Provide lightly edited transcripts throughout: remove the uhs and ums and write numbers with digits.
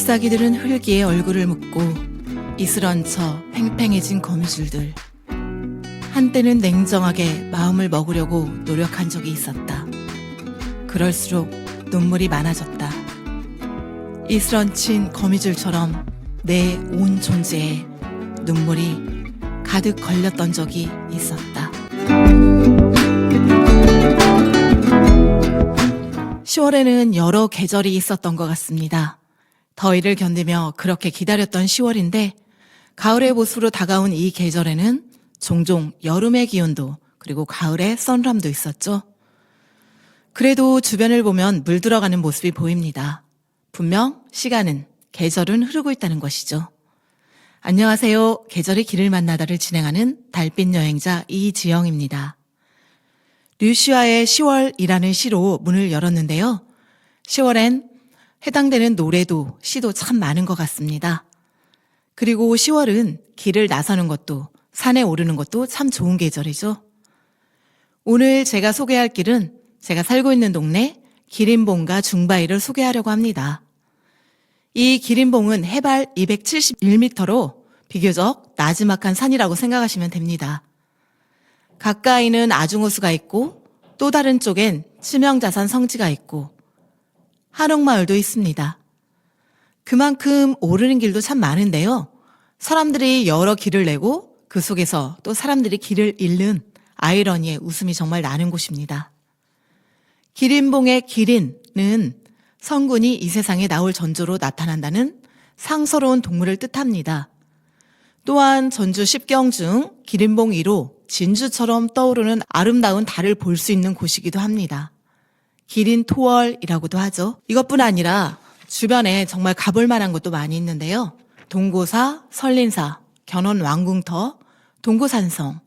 잎사귀들은 흙기에 얼굴을 묻고 이슬 얹혀 팽팽해진 거미줄들. 한때는 냉정하게 마음을 먹으려고 노력한 적이 있었다. 그럴수록 눈물이 많아졌다. 이슬 얹힌 거미줄처럼 내 온 존재에 눈물이 가득 걸렸던 적이 있었다. 10월에는 여러 계절이 있었던 것 같습니다. 더위를 견디며 그렇게 기다렸던 10월인데 가을의 모습으로 다가온 이 계절에는 종종 여름의 기온도 그리고 가을의 선람도 있었죠. 그래도 주변을 보면 물들어가는 모습이 보입니다. 분명 시간은, 계절은 흐르고 있다는 것이죠. 안녕하세요. 계절의 길을 만나다를 진행하는 달빛 여행자 이지영입니다. 류시아의 10월이라는 시로 문을 열었는데요. 10월엔 해당되는 노래도 시도 참 많은 것 같습니다. 그리고 10월은 길을 나서는 것도 산에 오르는 것도 참 좋은 계절이죠. 오늘 제가 소개할 길은 제가 살고 있는 동네 기린봉과 중바위를 소개하려고 합니다. 이 기린봉은 해발 271m로 비교적 나지막한 산이라고 생각하시면 됩니다. 가까이는 아중호수가 있고 또 다른 쪽엔 치명자산 성지가 있고 한옥마을도 있습니다. 그만큼 오르는 길도 참 많은데요. 사람들이 여러 길을 내고 그 속에서 또 사람들이 길을 잃는 아이러니의 웃음이 정말 나는 곳입니다. 기린봉의 기린은 성군이 이 세상에 나올 전조로 나타난다는 상서로운 동물을 뜻합니다. 또한 전주 10경 중 기린봉 1호 진주처럼 떠오르는 아름다운 달을 볼 수 있는 곳이기도 합니다. 기린토월이라고도 하죠. 이것뿐 아니라 주변에 정말 가볼 만한 곳도 많이 있는데요. 동고사, 설린사, 견원 왕궁터, 동고산성,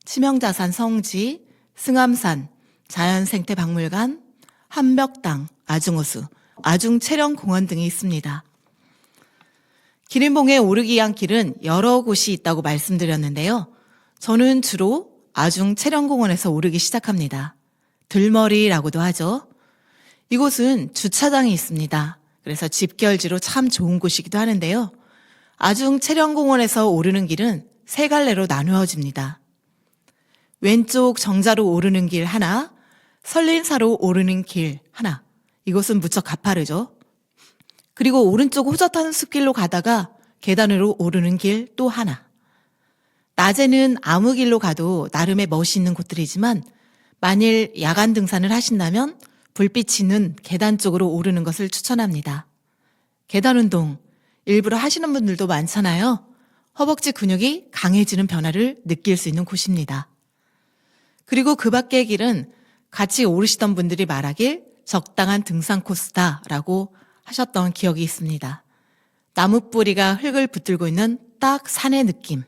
치명자산 성지, 승암산, 자연생태박물관, 한벽당, 아중호수, 아중체령공원 등이 있습니다. 기린봉에 오르기 위한 길은 여러 곳이 있다고 말씀드렸는데요. 저는 주로 아중체령공원에서 오르기 시작합니다. 들머리라고도 하죠. 이곳은 주차장이 있습니다. 그래서 집결지로 참 좋은 곳이기도 하는데요. 아중체령공원에서 오르는 길은 세 갈래로 나누어집니다. 왼쪽 정자로 오르는 길 하나, 설린사로 오르는 길 하나. 이곳은 무척 가파르죠. 그리고 오른쪽 호젓한 숲길로 가다가 계단으로 오르는 길 또 하나. 낮에는 아무 길로 가도 나름의 멋이 있는 곳들이지만 만일 야간 등산을 하신다면 불빛이 있는 계단 쪽으로 오르는 것을 추천합니다. 계단 운동 일부러 하시는 분들도 많잖아요. 허벅지 근육이 강해지는 변화를 느낄 수 있는 곳입니다. 그리고 그 밖의 길은 같이 오르시던 분들이 말하길 적당한 등산 코스다라고 하셨던 기억이 있습니다. 나무 뿌리가 흙을 붙들고 있는 딱 산의 느낌.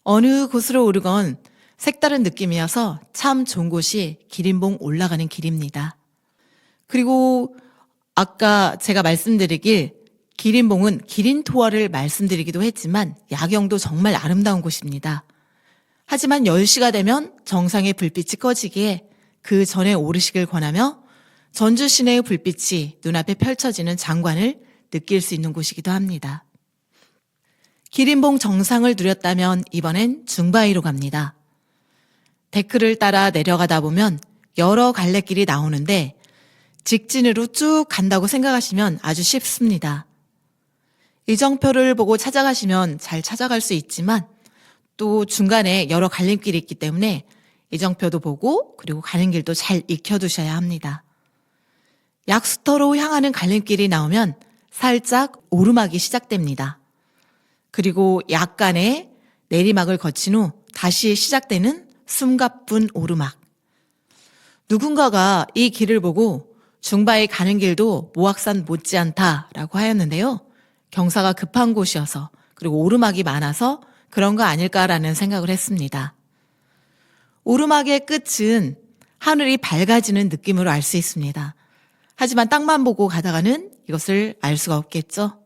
어느 곳으로 오르건 색다른 느낌이어서 참 좋은 곳이 기린봉 올라가는 길입니다. 그리고 아까 제가 말씀드리길 기린봉은 기린토월을 말씀드리기도 했지만 야경도 정말 아름다운 곳입니다. 하지만 10시가 되면 정상의 불빛이 꺼지기에 그 전에 오르시길 권하며 전주 시내의 불빛이 눈앞에 펼쳐지는 장관을 느낄 수 있는 곳이기도 합니다. 기린봉 정상을 누렸다면 이번엔 중바위로 갑니다. 데크를 따라 내려가다 보면 여러 갈래길이 나오는데 직진으로 쭉 간다고 생각하시면 아주 쉽습니다. 이정표를 보고 찾아가시면 잘 찾아갈 수 있지만 또 중간에 여러 갈림길이 있기 때문에 이정표도 보고 그리고 가는 길도 잘 익혀두셔야 합니다. 약수터로 향하는 갈림길이 나오면 살짝 오르막이 시작됩니다. 그리고 약간의 내리막을 거친 후 다시 시작되는 숨가쁜 오르막. 누군가가 이 길을 보고 중바위 가는 길도 모악산 못지않다라고 하였는데요. 경사가 급한 곳이어서 그리고 오르막이 많아서 그런 거 아닐까라는 생각을 했습니다. 오르막의 끝은 하늘이 밝아지는 느낌으로 알 수 있습니다. 하지만 땅만 보고 가다가는 이것을 알 수가 없겠죠.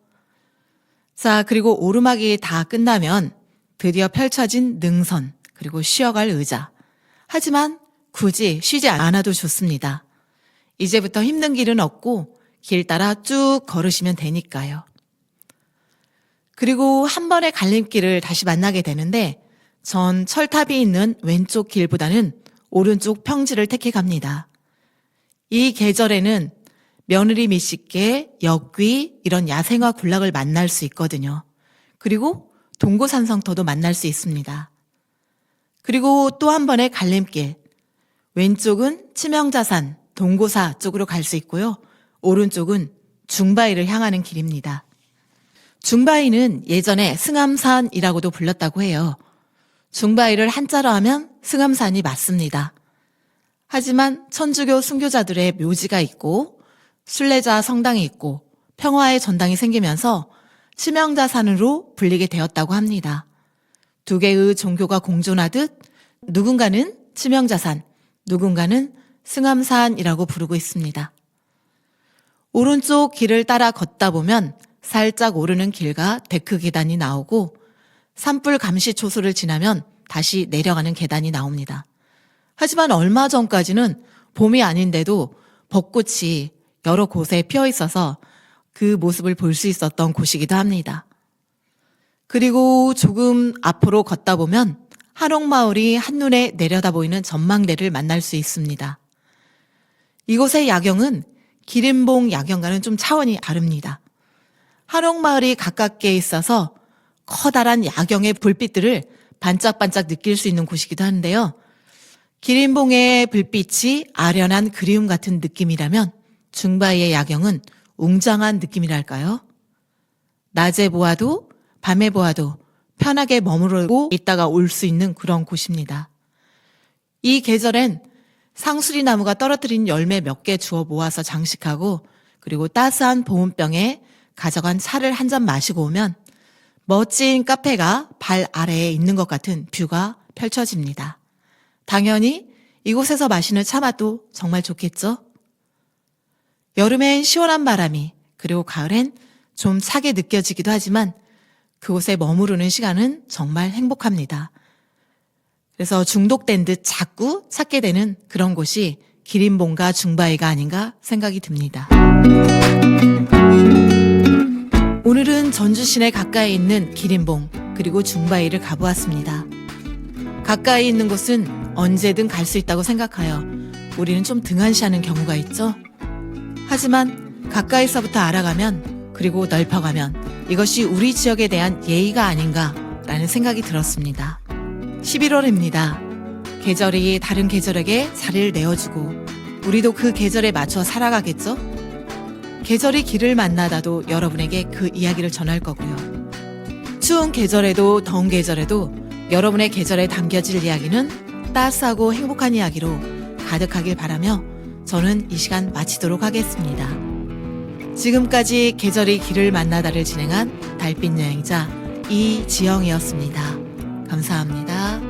자, 그리고 오르막이 다 끝나면 드디어 펼쳐진 능선, 그리고 쉬어갈 의자. 하지만 굳이 쉬지 않아도 좋습니다. 이제부터 힘든 길은 없고 길 따라 쭉 걸으시면 되니까요. 그리고 한 번의 갈림길을 다시 만나게 되는데 전 철탑이 있는 왼쪽 길보다는 오른쪽 평지를 택해 갑니다. 이 계절에는 며느리 미식개, 역귀 이런 야생화 군락을 만날 수 있거든요. 그리고 동고산성터도 만날 수 있습니다. 그리고 또 한 번의 갈림길. 왼쪽은 치명자산, 동고사 쪽으로 갈 수 있고요. 오른쪽은 중바위를 향하는 길입니다. 중바위는 예전에 승암산이라고도 불렀다고 해요. 중바위를 한자로 하면 승암산이 맞습니다. 하지만 천주교 순교자들의 묘지가 있고 순례자 성당이 있고 평화의 전당이 생기면서 치명자산으로 불리게 되었다고 합니다. 두 개의 종교가 공존하듯 누군가는 치명자산, 누군가는 승암산이라고 부르고 있습니다. 오른쪽 길을 따라 걷다 보면 살짝 오르는 길과 데크 계단이 나오고 산불 감시 초소를 지나면 다시 내려가는 계단이 나옵니다. 하지만 얼마 전까지는 봄이 아닌데도 벚꽃이 여러 곳에 피어 있어서 그 모습을 볼 수 있었던 곳이기도 합니다. 그리고 조금 앞으로 걷다 보면 한옥마을이 한눈에 내려다 보이는 전망대를 만날 수 있습니다. 이곳의 야경은 기린봉 야경과는 좀 차원이 다릅니다. 한옥마을이 가깝게 있어서 커다란 야경의 불빛들을 반짝반짝 느낄 수 있는 곳이기도 한데요. 기린봉의 불빛이 아련한 그리움 같은 느낌이라면 중바위의 야경은 웅장한 느낌이랄까요? 낮에 보아도 밤에 보아도 편하게 머무르고 있다가 올 수 있는 그런 곳입니다. 이 계절엔 상수리 나무가 떨어뜨린 열매 몇 개 주워 모아서 장식하고 그리고 따스한 보온병에 가져간 차를 한 잔 마시고 오면 멋진 카페가 발 아래에 있는 것 같은 뷰가 펼쳐집니다. 당연히 이곳에서 마시는 차 맛도 정말 좋겠죠? 여름엔 시원한 바람이 그리고 가을엔 좀 차게 느껴지기도 하지만 그곳에 머무르는 시간은 정말 행복합니다. 그래서 중독된 듯 자꾸 찾게 되는 그런 곳이 기린봉과 중바위가 아닌가 생각이 듭니다. 오늘은 전주 시내 가까이 있는 기린봉 그리고 중바위를 가보았습니다. 가까이 있는 곳은 언제든 갈 수 있다고 생각하여 우리는 좀 등한시하는 경우가 있죠. 하지만 가까이서부터 알아가면 그리고 넓혀가면 이것이 우리 지역에 대한 예의가 아닌가라는 생각이 들었습니다. 11월입니다. 계절이 다른 계절에게 자리를 내어주고 우리도 그 계절에 맞춰 살아가겠죠? 계절이 길을 만나다도 여러분에게 그 이야기를 전할 거고요. 추운 계절에도 더운 계절에도 여러분의 계절에 담겨질 이야기는 따스하고 행복한 이야기로 가득하길 바라며 저는 이 시간 마치도록 하겠습니다. 지금까지 계절이 길을 만나다를 진행한 달빛 여행자 이지영이었습니다. 감사합니다.